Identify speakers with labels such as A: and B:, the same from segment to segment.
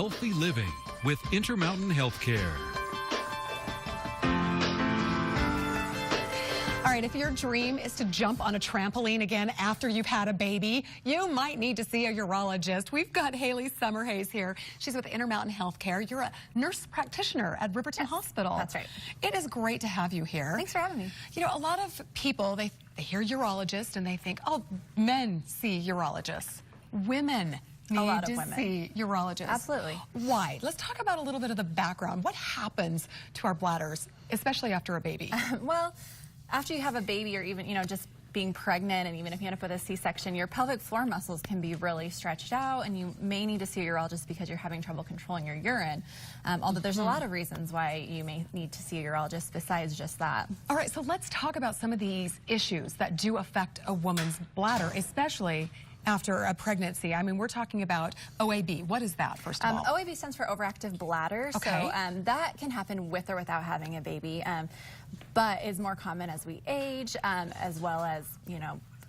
A: healthy living with Intermountain Healthcare.
B: All right, if your dream is to jump on a trampoline again after you've had a baby, you might need to see a urologist. We've got Haley Summerhays here. She's with Intermountain Healthcare. You're a nurse practitioner at Riverton Hospital.
C: That's right.
B: It is great to have you here.
C: Thanks for having me.
B: You know, a lot of people, they hear urologist and they think, oh, men see urologists. Women need to see urologists.
C: Absolutely.
B: Why? Let's talk about a little bit of the background. What happens to our bladders, especially after a baby?
C: Well, after you have a baby, or even, just being pregnant, and even if you end up with a C-section, your pelvic floor muscles can be really stretched out, and you may need to see a urologist because you're having trouble controlling your urine. Although there's a lot of reasons why you may need to see a urologist besides just that.
B: All right, so let's talk about some of these issues that do affect a woman's bladder, especially after a pregnancy. I mean, we're talking about OAB. What is that, first of all?
C: OAB stands for overactive bladder.
B: Okay.
C: So that can happen with or without having a baby, but is more common as we age, as well as,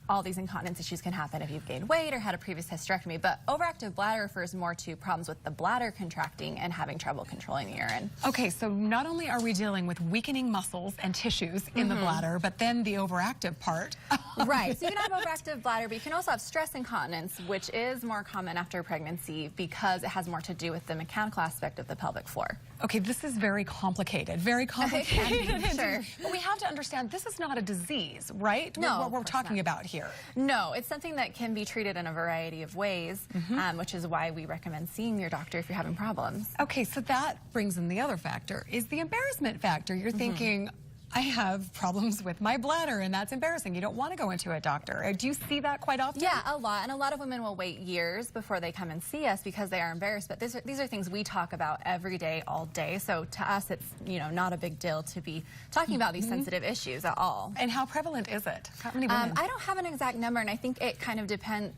C: all these incontinence issues can happen if you've gained weight or had a previous hysterectomy. But overactive bladder refers more to problems with the bladder contracting and having trouble controlling the urine.
B: Okay, so not only are we dealing with weakening muscles and tissues in the bladder, but then the overactive part.
C: Right, so you can have overactive bladder, but you can also have stress incontinence, which is more common after pregnancy because it has more to do with the mechanical aspect of the pelvic floor.
B: Okay, this is very complicated, very complicated.
C: Sure.
B: But we have to understand this is not a disease, right?
C: No,
B: what we're talking about here.
C: No, it's something that can be treated in a variety of ways, which is why we recommend seeing your doctor if you're having problems.
B: Okay, so that brings in the other factor, is the embarrassment factor. You're thinking, I have problems with my bladder, and that's embarrassing. You don't want to go into a doctor. Do you see that quite often?
C: Yeah, a lot. And a lot of women will wait years before they come and see us because they are embarrassed. But these are things we talk about every day, all day. So to us, it's not a big deal to be talking about these sensitive issues at all.
B: And how prevalent is it? How many women?
C: I don't have an exact number, and I think it kind of depends.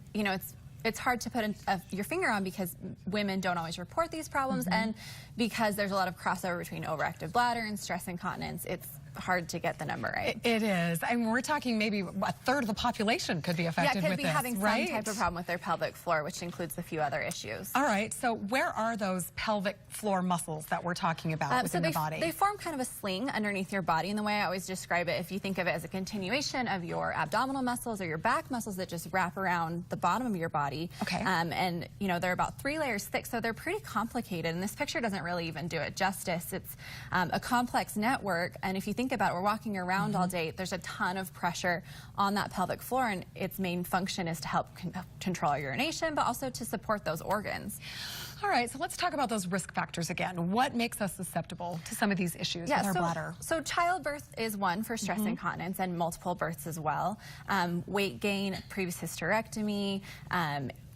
C: It's hard to put your finger on because women don't always report these problems, and because there's a lot of crossover between overactive bladder and stress incontinence, it's hard to get the number right.
B: It is. I mean, we're talking maybe a third of the population could be affected with this,
C: Yeah, could be having
B: right?
C: some type of problem with their pelvic floor, which includes a few other issues.
B: All right, so where are those pelvic floor muscles that we're talking about within the body?
C: They form kind of a sling underneath your body, and the way I always describe it, if you think of it as a continuation of your abdominal muscles or your back muscles that just wrap around the bottom of your body.
B: Okay.
C: And they're about 3 layers thick, so they're pretty complicated, and this picture doesn't really even do it justice. It's a complex network, and if you think about it, we're walking around all day, there's a ton of pressure on that pelvic floor, and its main function is to help control our urination, but also to support those organs.
B: All right, so let's talk about those risk factors again. What makes us susceptible to some of these issues with our bladder?
C: So childbirth is one for stress incontinence, and multiple births as well. Weight gain, previous hysterectomy,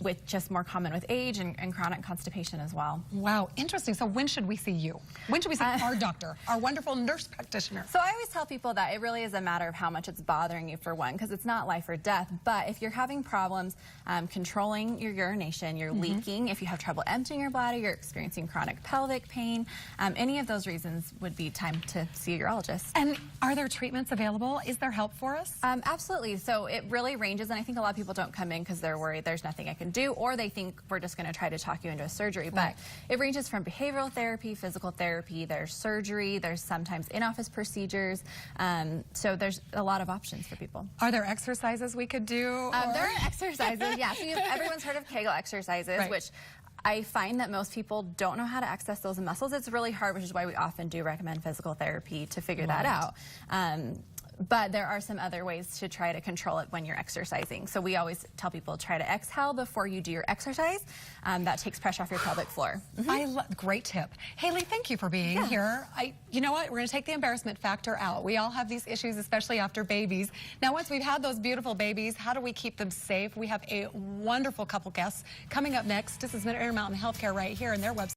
C: with just more common with age, and chronic constipation as well.
B: Wow, interesting. So when should we see you? When should we see our doctor, our wonderful nurse practitioner?
C: So I always tell people that it really is a matter of how much it's bothering you, for one, because it's not life or death. But if you're having problems controlling your urination, you're leaking, if you have trouble emptying your bladder, you're experiencing chronic pelvic pain, any of those reasons would be time to see a urologist.
B: And are there treatments available? Is there help for us?
C: Absolutely. So it really ranges, and I think a lot of people don't come in because they're worried there's nothing I can do, or they think we're just going to try to talk you into a surgery. But it ranges from behavioral therapy, physical therapy, there's surgery, there's sometimes in-office procedures. So there's a lot of options for people.
B: Are there exercises we could do?
C: There are exercises, yeah. So everyone's heard of Kegel exercises, which I find that most people don't know how to access those muscles. It's really hard, which is why we often do recommend physical therapy to figure that out. But there are some other ways to try to control it when you're exercising. So we always tell people, try to exhale before you do your exercise. That takes pressure off your pelvic floor.
B: Great tip. Haley, thank you for being here. You know what? We're going to take the embarrassment factor out. We all have these issues, especially after babies. Now, once we've had those beautiful babies, how do we keep them safe? We have a wonderful couple guests coming up next. This is Intermountain Healthcare right here, and their website.